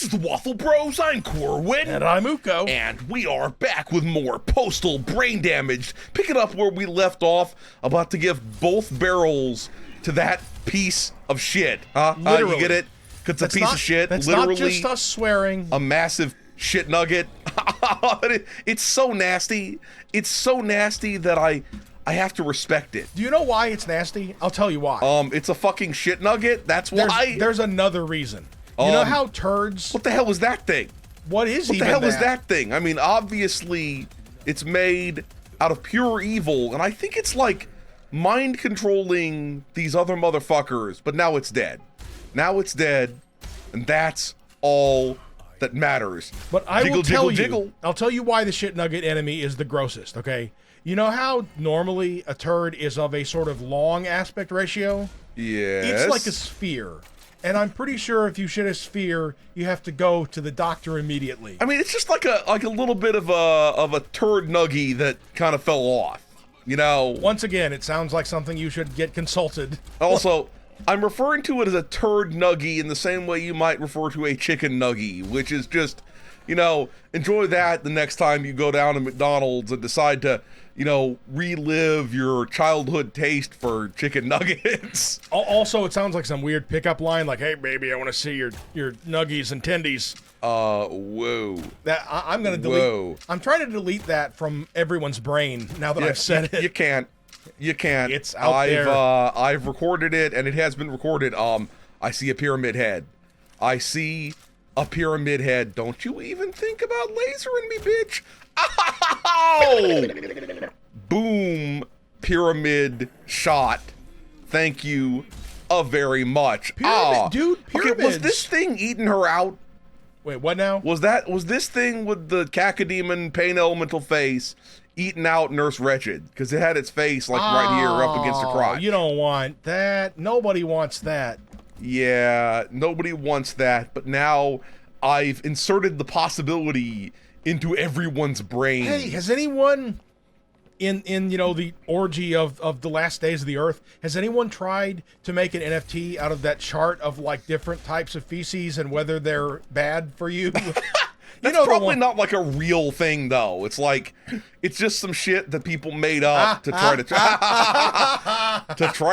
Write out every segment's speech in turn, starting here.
This is the Waffle Bros. I'm Corwin. And I'm Uko. And we are back with more Postal Brain Damage. Picking up where we left off, about to give both barrels to that piece of shit. You get it? Because it's a piece of shit. That's literally not just us swearing. A massive shit nugget. It's so nasty. It's so nasty that I have to respect it. Do you know why it's nasty? I'll tell you why. It's a fucking shit nugget. That's why. There's another reason. You know how turds... What the hell is that thing? What is What the hell is that thing? I mean, obviously, it's made out of pure evil, and I think it's like mind controlling these other motherfuckers, but now it's dead. Now it's dead, and that's all that matters. But I will tell you, I'll tell you why the shit nugget enemy is the grossest, okay? You know how normally a turd is of a sort of long aspect ratio? Yes. It's like a sphere. And I'm pretty sure if you shit a sphere, you have to go to the doctor immediately. I mean, it's just like a little bit of a turd nuggie that kind of fell off. You know. Once again, it sounds like something you should get consulted. Also, I'm referring to it as a turd nuggie in the same way you might refer to a chicken nuggie, which is just, you know, enjoy that the next time you go down to McDonald's and decide to, you know, relive your childhood taste for chicken nuggets. Also, it sounds like some weird pickup line, like, "Hey, baby, I want to see your nuggies and tendies." Whoa. That I'm gonna delete. Whoa. I'm trying to delete that from everyone's brain now that I've said it. You can't. You can't. It's out there. I've recorded it, and it has been recorded. I see a pyramid head. I see a pyramid head. Don't you even think about lasering me, bitch. Ow! Boom. Pyramid shot. Thank you very much. Dude, pyramids. Okay, was this thing eating her out? Wait, what now? Was this thing with the cacodemon pain elemental face eating out Nurse Wretched? Because it had its face like right here up against her crotch. You don't want that. Nobody wants that. Yeah, nobody wants that. But now I've inserted the possibility into everyone's brain. Hey, has anyone in you know, the orgy of the last days of the earth, has anyone tried to make an NFT out of that chart of like different types of feces and whether they're bad for you? That's probably not like a real thing, though. It's like, it's just some shit that people made up to try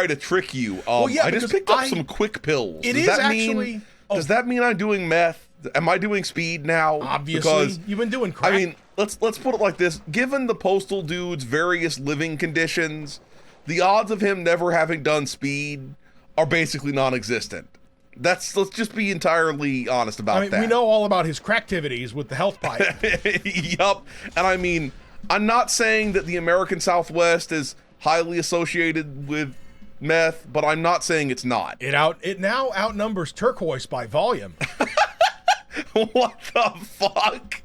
to trick you. Well, yeah, I just picked up some quick pills. Does that mean I'm doing meth? Am I doing speed now? Obviously, because you've been doing crack. I mean, let's put it like this: given the postal dude's various living conditions, the odds of him never having done speed are basically non-existent. Let's just be entirely honest about that. We know all about his cracktivities with the health pipe. Yup. And I mean, I'm not saying that the American Southwest is highly associated with meth, but I'm not saying it's not. It now outnumbers turquoise by volume. What the fuck?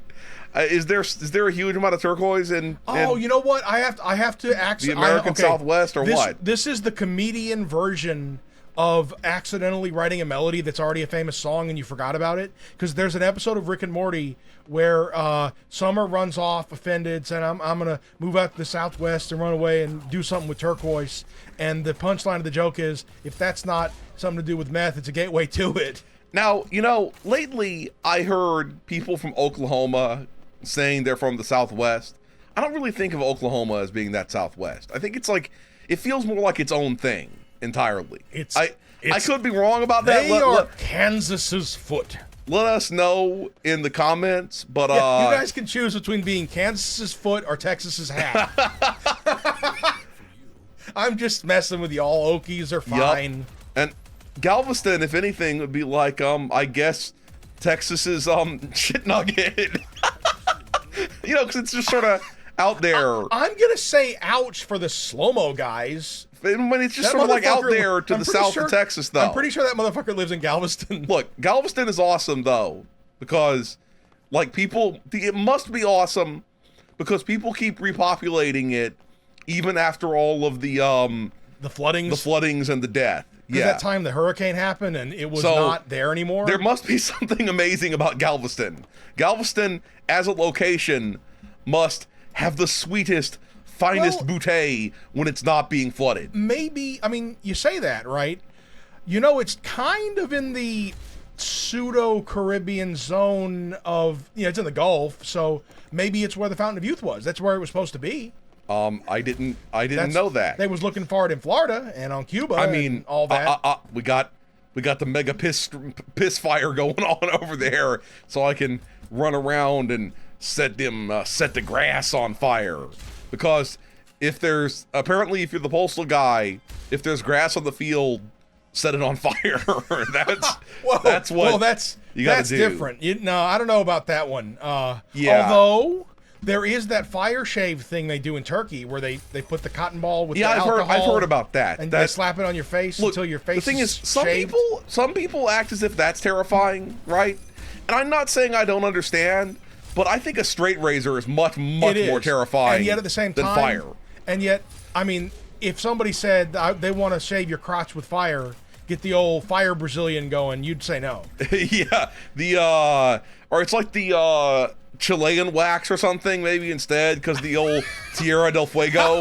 Is there a huge amount of turquoise in? You know what? I have to actually the American Southwest or what? This is the comedian version of accidentally writing a melody that's already a famous song and you forgot about it. Because there's an episode of Rick and Morty where Summer runs off offended, saying, I'm gonna move out to the Southwest and run away and do something with turquoise. And the punchline of the joke is, if that's not something to do with meth, it's a gateway to it. Now, you know, lately I heard people from Oklahoma saying they're from the Southwest. I don't really think of Oklahoma as being that Southwest. I think it's like, it feels more like its own thing entirely. I could be wrong about that. They are Kansas's foot. Let us know in the comments, but yeah, you guys can choose between being Kansas's foot or Texas's hat. I'm just messing with you. All Okies are fine. Yep. And Galveston, if anything, would be like, I guess Texas's shit nugget. You know, because it's just sort of out there. I'm gonna say ouch for the slow-mo guys. When it's just sort of like out there to the south of Texas, though. I'm pretty sure that motherfucker lives in Galveston. Look, Galveston is awesome, though, because, like, it must be awesome because people keep repopulating it even after all of the floodings and the death. Yeah. That time the hurricane happened and it was not there anymore. There must be something amazing about Galveston. Galveston, as a location, must have the sweetest, finest bouquet when it's not being flooded. Maybe, I mean, you say that, right? You know, it's kind of in the pseudo-Caribbean zone of, it's in the Gulf, so maybe it's where the Fountain of Youth was. That's where it was supposed to be. I didn't know that. They was looking for it in Florida and on Cuba. I mean, and all that. We got the mega piss fire going on over there, so I can run around and set the grass on fire. Because if you're the postal guy, if there's grass on the field, set it on fire. that's what you got to do. That's different. No, I don't know about that one. Yeah. Although there is that fire shave thing they do in Turkey where they put the cotton ball with the alcohol. I've heard about that. And they slap it on your face until your face. The thing is, shaved. some people act as if that's terrifying, right? And I'm not saying I don't understand, but I think a straight razor is much more terrifying. And yet at the same time, than fire. And yet, I mean, if somebody said they want to shave your crotch with fire, get the old fire Brazilian going, you'd say no. Yeah, or it's like the Chilean wax or something, maybe instead, because the old Tierra del Fuego,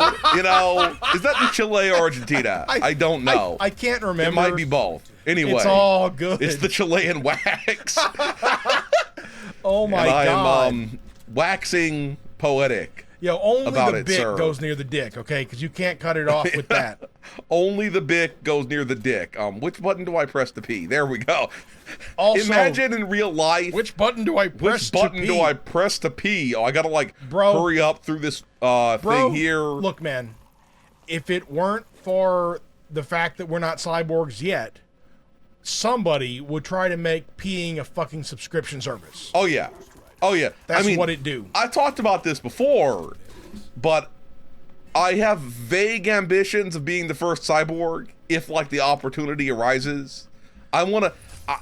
is that in Chile or Argentina? I don't know. I can't remember. It might be both. Anyway, it's all good. It's the Chilean wax. Oh my God! I am waxing poetic. Only the bick goes near the dick, okay? Because you can't cut it off with that. Only the bick goes near the dick. Which button do I press to pee? There we go. Also, imagine in real life. Which button do I press to pee? Which button do I press to pee? Oh, I gotta hurry up through this thing here. Look, man, if it weren't for the fact that we're not cyborgs yet, somebody would try to make peeing a fucking subscription service. Oh yeah. That's what it do. I talked about this before, but I have vague ambitions of being the first cyborg if the opportunity arises. I want to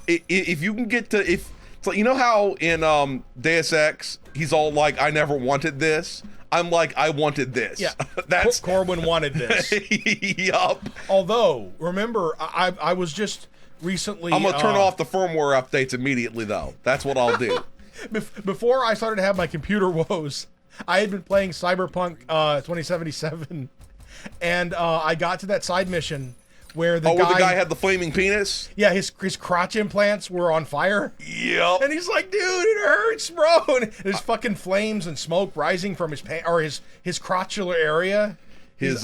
if you can get to it's like, how in Deus Ex he's all like, I never wanted this. I'm like, I wanted this. Yeah. That's Corbin wanted this. Yup. Although, remember, I was just recently I'm going to turn off the firmware updates immediately though. That's what I'll do. Before I started to have my computer woes, I had been playing Cyberpunk 2077, and I got to that side mission where the guy had the flaming penis? Yeah, his crotch implants were on fire. Yep. And he's like, dude, it hurts, bro. And there's fucking flames and smoke rising from his his crotchular area. His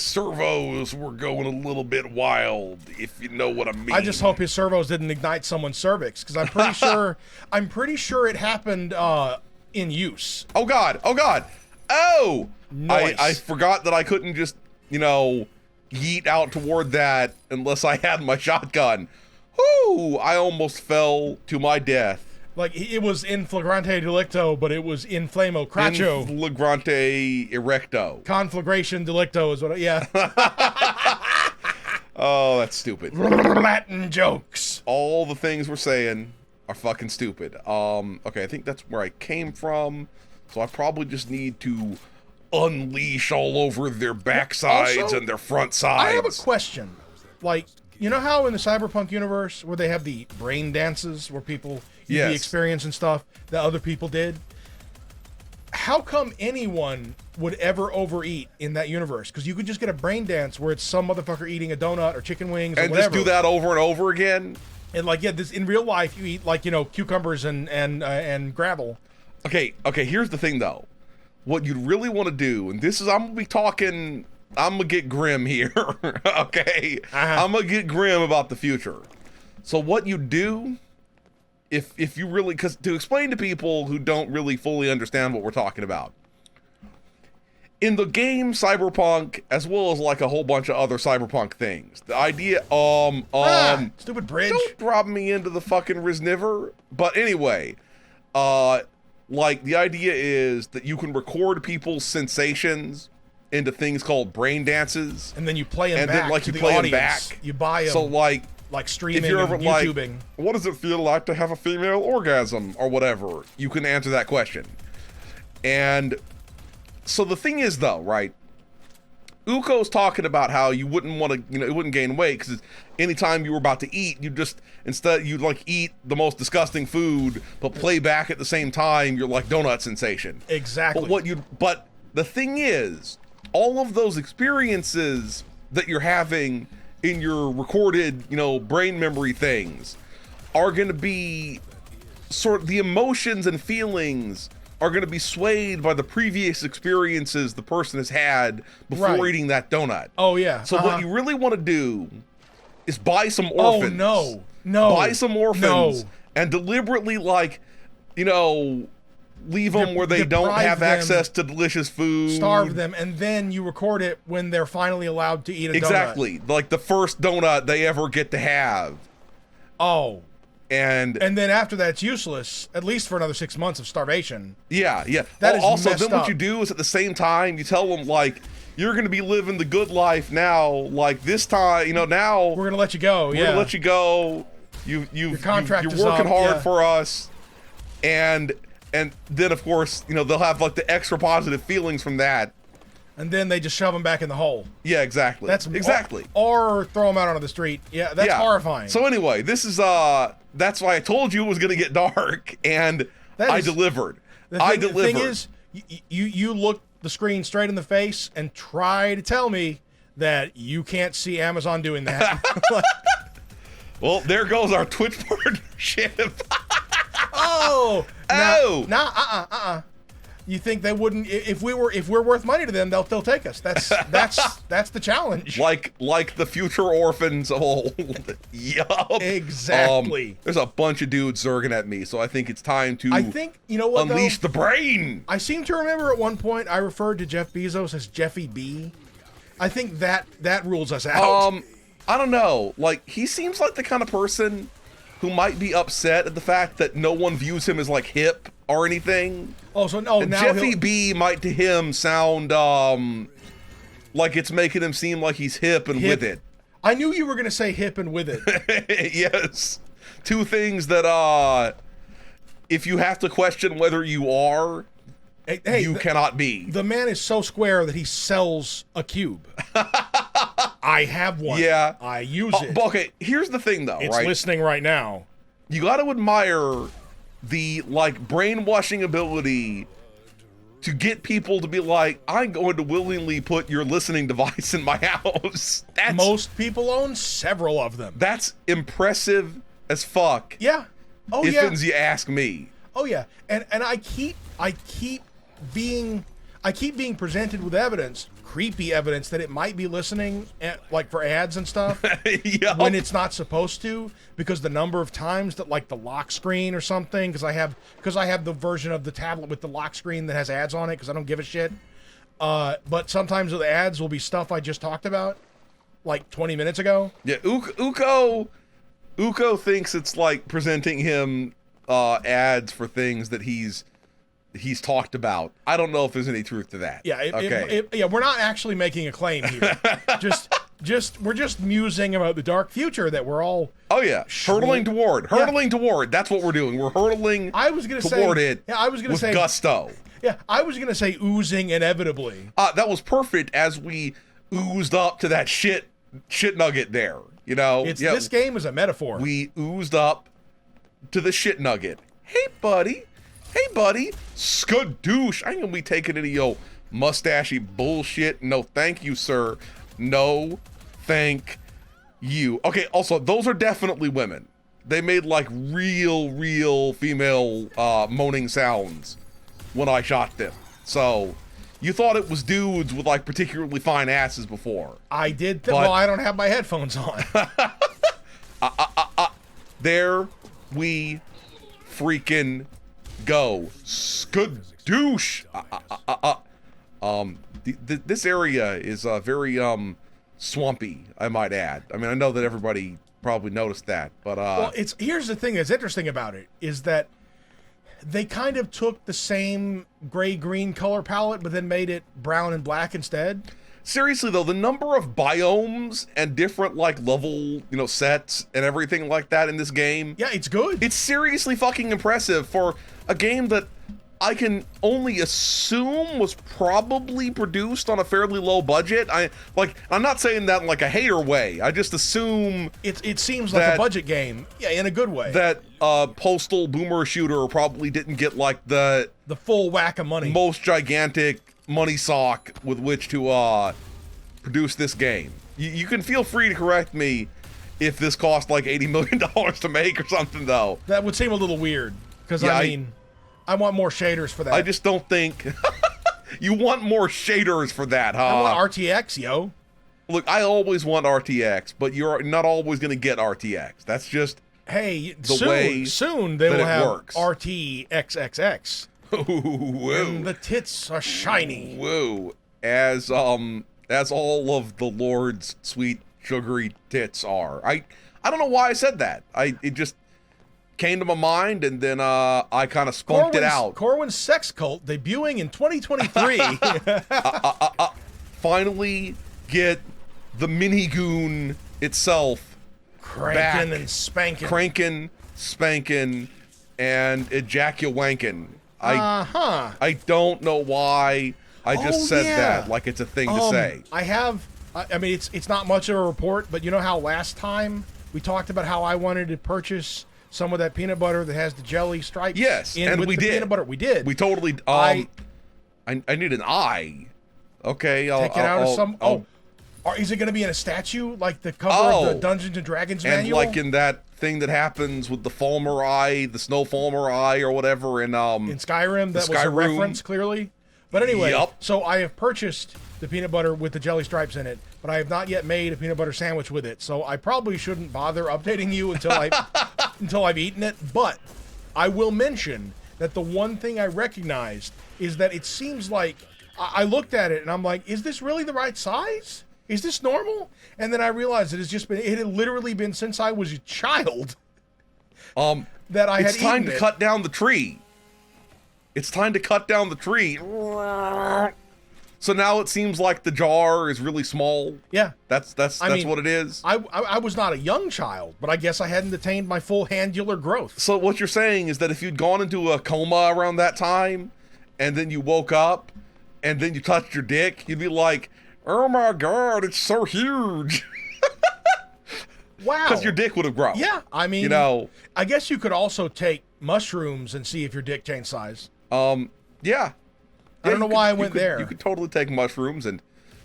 servos were going a little bit wild, if you know what I mean. I just hope his servos didn't ignite someone's cervix, because I'm pretty sure it happened in use. Oh God! Oh! Nice. I forgot that I couldn't just yeet out toward that unless I had my shotgun. Whoo! I almost fell to my death. Like, it was in flagrante delicto, but it was in flamo cracho. In flagrante erecto. Conflagration delicto is what yeah. Oh, that's stupid. Latin jokes. All the things we're saying are fucking stupid. Okay, I think that's where I came from. So I probably just need to unleash all over their backsides Also, and their front sides. I have a question. Like, you know how in the Cyberpunk universe where they have the brain dances where people use the experience and stuff that other people did? How come anyone would ever overeat in that universe? Because you could just get a brain dance where it's some motherfucker eating a donut or chicken wings or and whatever. Just do that over and over again. And this in real life you eat cucumbers and gravel. Okay, here's the thing though. What you'd really want to do, and this is I'm gonna get grim here. Okay? I'm gonna get grim about the future. So what you do, if you really, because to explain to people who don't really fully understand what we're talking about, in the game Cyberpunk, as well as a whole bunch of other Cyberpunk things, the idea, stupid bridge. Don't drop me into the fucking Risniver. But anyway, the idea is that you can record people's sensations into things called brain dances, and then you play them back. And then to you the play audience. them back. You buy them. So like streaming if you're ever and YouTubing. What does it feel like to have a female orgasm or whatever? You can answer that question. And so the thing is though, right? Uko's talking about how you wouldn't want to, it wouldn't gain weight because anytime you were about to eat, you'd eat the most disgusting food, but play back at the same time your donut sensation. Exactly. But the thing is, all of those experiences that you're having in your recorded, brain memory things are going to be the emotions and feelings are going to be swayed by the previous experiences the person has had before eating that donut. Oh yeah. So what you really want to do is buy some orphans. Oh no. Buy some orphans and deliberately, like, you know, leave them where they don't have access to delicious food. Starve them, and then you record it when they're finally allowed to eat a donut. Exactly. Like the first donut they ever get to have. Oh. And then after that, it's useless, at least for another 6 months of starvation. Yeah, yeah. That is also, messed then what up. you do is at the same time, you tell them, like, you're going to be living the good life now. Like, this time, you know, now... We're going to let you go, We're going to let you go. Your contract you're working hard for us. And then, of course, you know, they'll have, like, the extra positive feelings from that. And then they just shove them back in the hole. Yeah, exactly. That's exactly. Or throw them out onto the street. Yeah, that's horrifying. So anyway, this is that's why I told you it was going to get dark, and I delivered. I delivered. The thing is, you look the screen straight in the face and try to tell me that you can't see Amazon doing that. Well, there goes our Twitch partnership. You think they wouldn't? If we're worth money to them, they'll take us. That's the challenge. Like the future orphans of old. Yup. Exactly. There's a bunch of dudes zerging at me, so I think it's time to. I think you know what, unleash the brain. I seem to remember at one point I referred to Jeff Bezos as Jeffy B. I think that rules us out. I don't know. Like, he seems like the kind of person who might be upset at the fact that no one views him as, like, hip or anything. Oh, so no, now Jeffy B might to him sound like it's making him seem like he's hip and with it. I knew you were gonna say hip and with it. Yes. Two things that if you have to question whether you are, you cannot be. The man is so square that he sells a cube. I have one. Yeah. I use it. Okay, here's the thing though, it's right? listening right now. You got to admire the, like, brainwashing ability to get people to be like, I'm going to willingly put your listening device in my house. Most people own several of them. That's impressive as fuck. Yeah. Oh if yeah. you ask me. Oh yeah. And I keep being presented with evidence, creepy evidence, that it might be listening like for ads and stuff. Yep. When it's not supposed to, because the number of times that, like, the lock screen or something, because I have the version of the tablet with the lock screen that has ads on it because I don't give a shit. But sometimes the ads will be stuff I just talked about like 20 minutes ago. Yeah, Uko thinks it's like presenting him ads for things that he's talked about. I don't know if there's any truth to that. Yeah, we're not actually making a claim here. we're just musing about the dark future that we're all. Oh yeah, hurtling toward. That's what we're doing. We're hurtling. I was gonna toward say, it. Yeah, I was gonna with say gusto. Yeah, I was gonna say oozing inevitably. That was perfect as we oozed up to that shit nugget there. You know, this game is a metaphor. We oozed up to the shit nugget. Hey buddy, skadoosh. I ain't gonna be taking any of your mustachy bullshit. No, thank you, sir. No, thank you. Okay, also, those are definitely women. They made, like, real female moaning sounds when I shot them. So, you thought it was dudes with, like, particularly fine asses before. I did. Well, I don't have my headphones on. There we freaking go. Skadoosh. This area is very swampy, I might add. I mean, I know that everybody probably noticed that, but well, here's the thing that's interesting about it is that they kind of took the same gray-green color palette, but then made it brown and black instead. Seriously though, the number of biomes and different, like, level, sets and everything like that in this game. Yeah, it's good. It's seriously fucking impressive for a game that I can only assume was probably produced on a fairly low budget. I'm not saying that in, like, a hater way. I just assume it seems like a budget game. Yeah, in a good way. That Postal Boomer Shooter probably didn't get, like, the full whack of money. Most gigantic money sock with which to produce this game. You can feel free to correct me if this cost like $80 million to make or something, though. That would seem a little weird, because Yeah, I want more shaders for that. I just don't think you want more shaders for that, huh? I want RTX, yo. Look, I always want RTX, but you're not always going to get RTX. That's just hey. way Soon they that will it have works. RTXXX. And the tits are shiny. Whoa. As all of the Lord's sweet sugary tits are. I don't know why I said that. It just came to my mind, and then I kind of spunked it out. Corwin's Sex Cult debuting in 2023. Finally get the minigoon itself Cranking back. and spanking. Cranking, spanking, and ejaculanking. I don't know why I just said that like it's a thing to say. I mean, it's not much of a report, but you know how last time we talked about how I wanted to purchase some of that peanut butter that has the jelly stripes? Yes, and with we the did. Peanut butter. We did. We totally. I need an eye. Okay, take it out of some. Is it going to be in a statue like the cover of the Dungeons and Dragons manual? And like in that thing that happens with the Falmer eye, the Snow Falmer eye, or whatever in Skyrim. That was a reference, clearly. But anyway, so I have purchased the peanut butter with the jelly stripes in it, but I have not yet made a peanut butter sandwich with it. So I probably shouldn't bother updating you until I've eaten it. But I will mention that the one thing I recognized is that it seems like I looked at it and I'm like, is this really the right size? Is this normal? And then I realized it had literally been since I was a child that I had eaten it. It's time to cut down the tree. It's time to cut down the tree. So now it seems like the jar is really small. Yeah. That's what it is. I was not a young child, but I guess I hadn't attained my full handular growth. So what you're saying is that if you'd gone into a coma around that time, and then you woke up, and then you touched your dick, you'd be like, oh my God, it's so huge. Wow. Because your dick would have grown. Yeah, I mean, I guess you could also take mushrooms and see if your dick changed size. Yeah. I don't know why I went there. You could totally take mushrooms and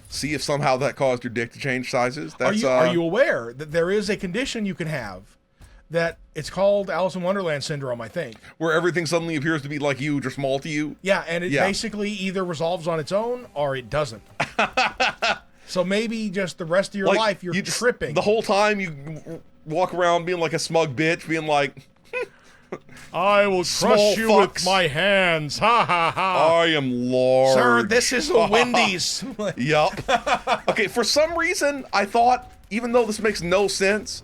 see if somehow that caused your dick to change sizes. Are you aware that there is a condition you can have that it's called Alice in Wonderland syndrome, I think. Where everything suddenly appears to be like huge or small to you? Yeah, and it basically either resolves on its own or it doesn't. So maybe just the rest of your life you're tripping. The whole time you walk around being like a smug bitch, being like, I will crush you with my hands. Ha ha ha. I am large. Sir, this is a Wendy's. Yup. Okay, for some reason, I thought, even though this makes no sense,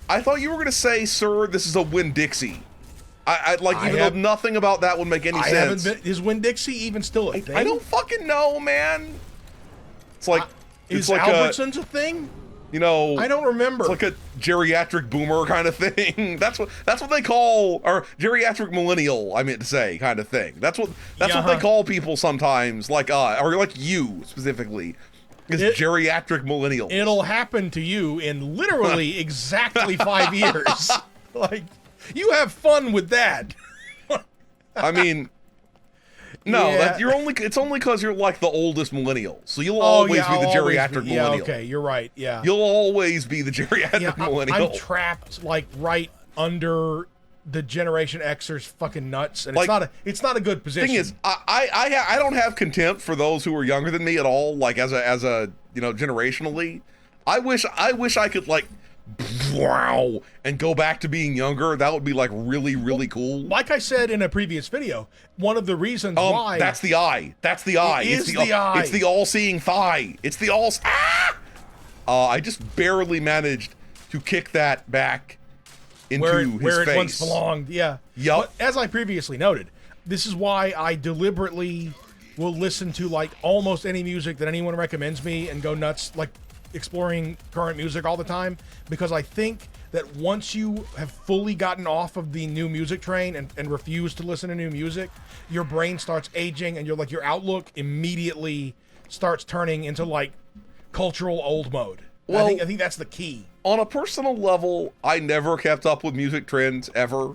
I thought you were going to say, sir, this is a Winn-Dixie. Even though nothing about that would make any sense. Is Winn-Dixie even still a thing? I don't fucking know, man. It's like... is Albertsons a thing? You know, I don't remember. It's like a geriatric boomer kind of thing. That's what they call, or geriatric millennial, I meant to say, kind of thing. That's what they call people sometimes, or like you specifically. Is geriatric millennial. It'll happen to you in literally exactly 5 years. Like, you have fun with that. I mean, no, it's only because you're like the oldest millennial. So you'll always be the geriatric millennial. Yeah, okay, you're right. Yeah. You'll always be the geriatric millennial. I'm trapped like right under the Generation Xers fucking nuts, and it's not a good position. Thing is, I don't have contempt for those who are younger than me at all. Like as a generationally, I wish I could like wow and go back to being younger. That would be like really cool. Like I said in a previous video, one of the reasons why that's the eye. That's the eye. It's the eye. It's the all-seeing thigh. It's the all. I just barely managed to kick that back into where his face. It once belonged. Yeah. Yep. But as I previously noted, this is why I deliberately will listen to like almost any music that anyone recommends me and go nuts, like exploring current music all the time, because I think that once you have fully gotten off of the new music train and refuse to listen to new music, your brain starts aging and your outlook immediately starts turning into like cultural old mode. Well, I think that's the key. On a personal level, I never kept up with music trends ever,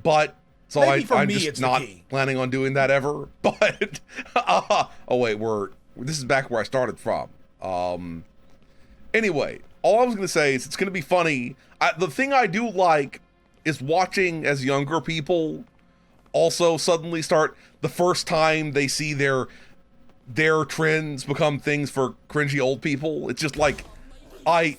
but so I'm just not planning on doing that ever. But this is back where I started from. Anyway, all I was gonna say is it's gonna be funny. The thing I do like is watching as younger people also suddenly start, the first time they see their trends become things for cringy old people. It's just like, I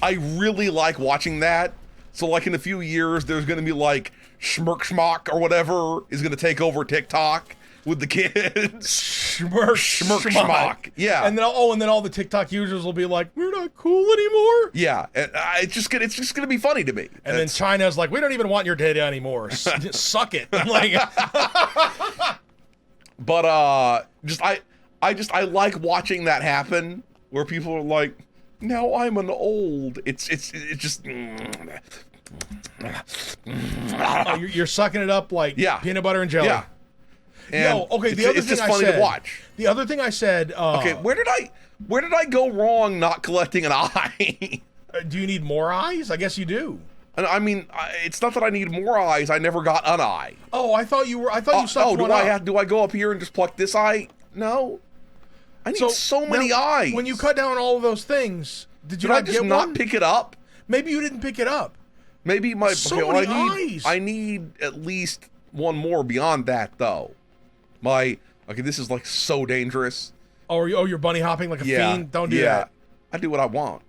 really like watching that. So like in a few years, there's gonna be like Schmirk Schmock or whatever is gonna take over TikTok with the kids. Schmirk Schmock. Yeah. And then all the TikTok users will be like, we're not cool anymore. Yeah. And it's just gonna be funny to me. And then China's like, we don't even want your data anymore. Suck it. Like, but I like watching that happen, where people are like, now I'm an old. It's just. Oh, you're sucking it up like peanut butter and jelly. Yeah. And okay. The other thing I said. To watch. The other thing I said. Okay, where did I go wrong not collecting an eye? Do you need more eyes? I guess you do. I mean, it's not that I need more eyes. I never got an eye. Oh, I thought you sucked one up. Do I go up here and just pluck this eye? No. I need so many eyes. When you cut down all of those things, did you I just not pick it up? Maybe you didn't pick it up. Maybe many eyes. I need at least one more beyond that, though. This is like so dangerous. Oh, you're bunny hopping like a fiend? Don't do that. I do what I want.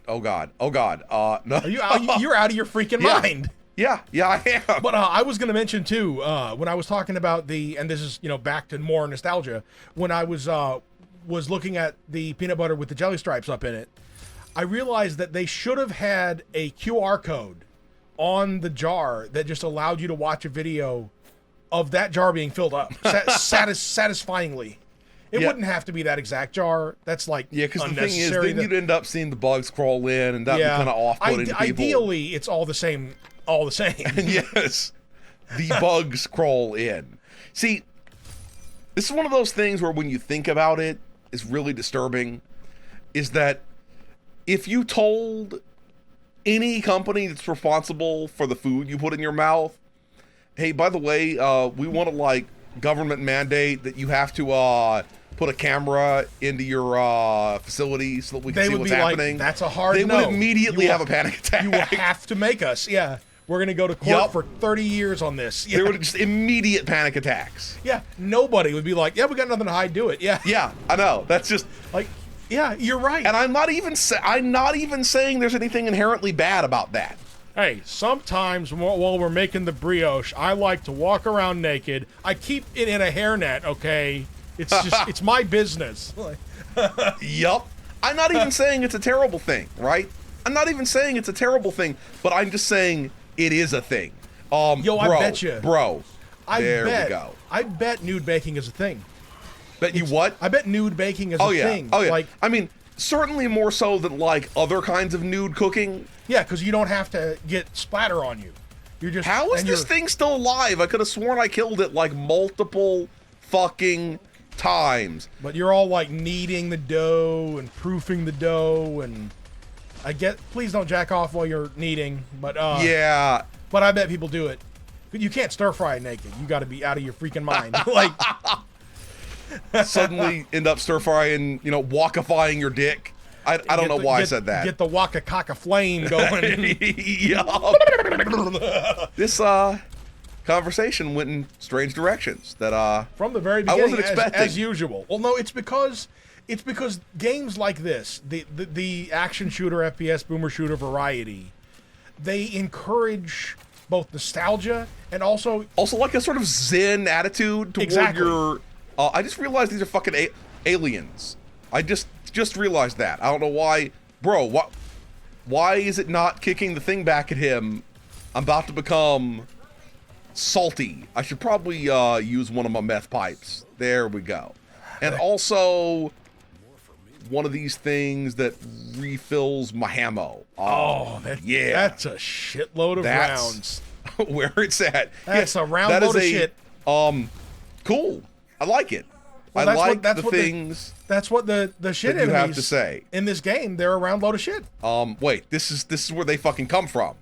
Oh God. No. You're out of your freaking mind. Yeah, I am. But I was going to mention too, when I was talking about and this is back to more nostalgia, when I was looking at the peanut butter with the jelly stripes up in it, I realized that they should have had a QR code on the jar that just allowed you to watch a video of that jar being filled up satisfyingly. It wouldn't have to be that exact jar. That's like because the thing is, then you'd end up seeing the bugs crawl in, and that'd be kind of off-putting to people. Ideally, it's all the same. Yes, the bugs crawl in. See, this is one of those things where when you think about it, is really disturbing. Is that if you told any company that's responsible for the food you put in your mouth, hey, by the way, we want to government mandate that you have to put a camera into your facility so that we can see what's happening. That's a hard no. They would immediately have a panic attack. You will have to make us. Yeah. We're going to go to court for 30 years on this. Yeah. There would just immediate panic attacks. Yeah. Nobody would be like, yeah, we got nothing to hide. Do it. Yeah. Yeah, I know. That's just yeah, you're right. And I'm not even saying there's anything inherently bad about that. Hey, sometimes while we're making the brioche, I like to walk around naked. I keep it in a hairnet, okay? It's just, it's my business. Yup. I'm not even saying it's a terrible thing, right? I'm not even saying it's a terrible thing, but I'm just saying it is a thing. I bet you. Bro. There we go. I bet nude baking is a thing. Bet you what? I bet nude baking is a thing. Oh, yeah. I mean, certainly more so than other kinds of nude cooking. Yeah, because you don't have to get splatter on you. You're just. How is this thing still alive? I could have sworn I killed it multiple fucking times. But you're all kneading the dough and proofing the dough, and please don't jack off while you're kneading. But yeah. But I bet people do it. You can't stir fry naked. You got to be out of your freaking mind. Suddenly end up stir frying, walkifying your dick. I don't know why I said that. Get the waka caca flame going. This conversation went in strange directions that from the very beginning, I wasn't expecting. As usual. Well, no, it's because games like this, the action shooter, FPS, boomer shooter variety, they encourage both nostalgia and also like a sort of zen attitude toward your. I just realized these are fucking aliens. I just realized that. I don't know why, bro. Why is it not kicking the thing back at him? I'm about to become salty. I should probably use one of my meth pipes. There we go. And also one of these things that refills my ammo. That's a shitload of rounds. Where it's at. That's a round load of shit. Cool. I like it. Well, I like the things. That's what the shit that you have to say in this game. They're a round load of shit. Wait. This is where they fucking come from.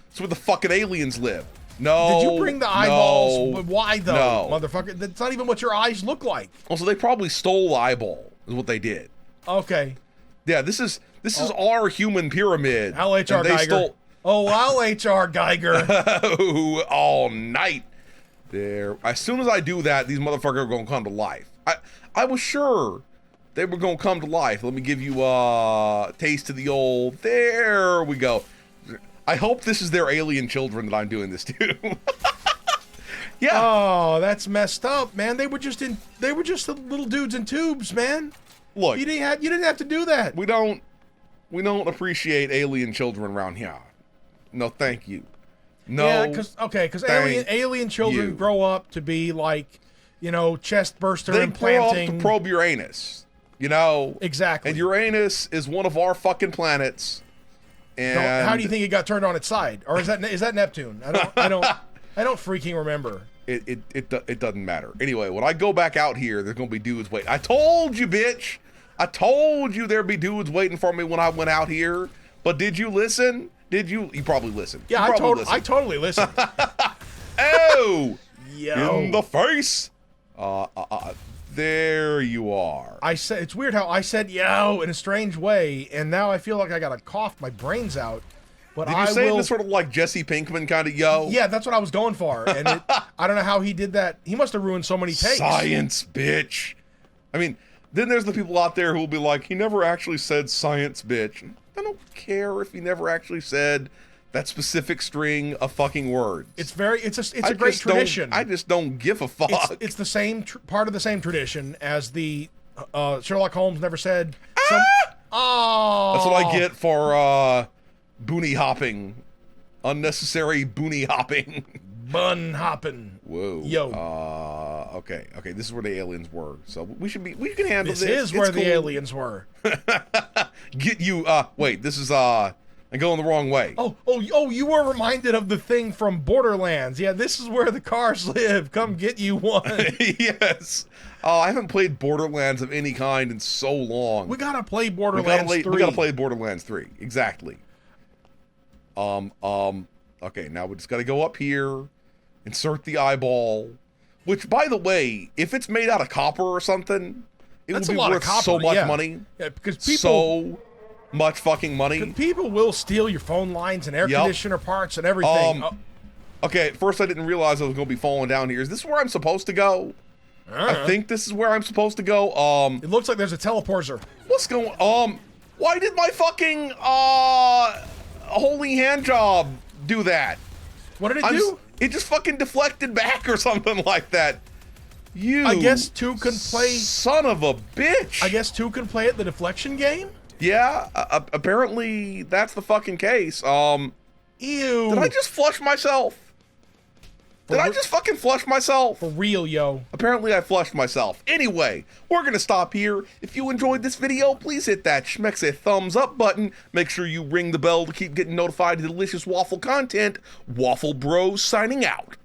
It's where the fucking aliens live. No. Did you bring the eyeballs? No, why though, no. motherfucker? That's not even what your eyes look like. Also, they probably stole the eyeball. Is what they did. Okay. Yeah, this is our human pyramid. LHR and they Geiger. stole Oh, LHR Geiger. all night. There. As soon as I do that, these motherfuckers are gonna come to life. I was sure they were gonna come to life. Let me give you a taste of the old. There we go. I hope this is their alien children that I'm doing this to. Yeah. Oh, that's messed up, man. They were just little dudes in tubes, man. Look, You didn't have to do that. we don't appreciate alien children around here. No, thank you. No. Yeah, because alien children you. grow up to be like, chest burster They grow up implanting. to probe Uranus. Exactly. And Uranus is one of our fucking planets. And How do you think it got turned on its side, or is that Neptune? I don't freaking remember. It doesn't matter. Anyway, when I go back out here, there's gonna be dudes waiting. I told you, bitch. I told you there'd be dudes waiting for me when I went out here. But did you listen? Did you? You probably listened. Yeah, You I probably listened. totally listened. Oh, Yo. in the face. There you are. It's weird how I said yo in a strange way, and now I feel like I gotta cough my brains out. But Did you say it in a sort of like Jesse Pinkman kind of yo? Yeah, that's what I was going for, and I don't know how he did that. He must have ruined so many takes. Science, bitch. I mean, then there's the people out there who will be like, he never actually said science, bitch. I don't care if he never actually said that specific string of fucking words. It's a great tradition. I just don't give a fuck. It's the same part of the same tradition as the Sherlock Holmes never said. Oh, That's what I get for boonie hopping, unnecessary boonie hopping. Bun hopping. Whoa. Yo. Okay. This is where the aliens were. So we can handle this. This is where the aliens were. Get you. Wait. This is I'm going the wrong way. Oh! You were reminded of the thing from Borderlands. Yeah, this is where the cars live. Come get you one. Yes. I haven't played Borderlands of any kind in so long. We gotta play Borderlands 3. We gotta play Borderlands 3. Exactly. Okay, now we just gotta go up here, insert the eyeball. Which, by the way, if it's made out of copper or something, it That's would be a lot of worth copper, so much yeah. money. Yeah, because people So much fucking money. people will steal your phone lines and air Yep. conditioner parts and everything. Okay, at first I didn't realize I was gonna be falling down here. Is this where I'm supposed to go? I think this is where I'm supposed to go. It looks like there's a teleporter. What's going why did my fucking holy hand job do that? What did it do? It just fucking deflected back or something like that. I guess two can play. Son of a bitch. I guess two can play at the deflection game. Yeah, apparently that's the fucking case. Ew. Did I just flush myself? Did I just fucking flush myself? For real, yo. Apparently I flushed myself. Anyway, we're gonna stop here. If you enjoyed this video, please hit that schmexa thumbs up button. Make sure you ring the bell to keep getting notified of delicious waffle content. Waffle Bros signing out.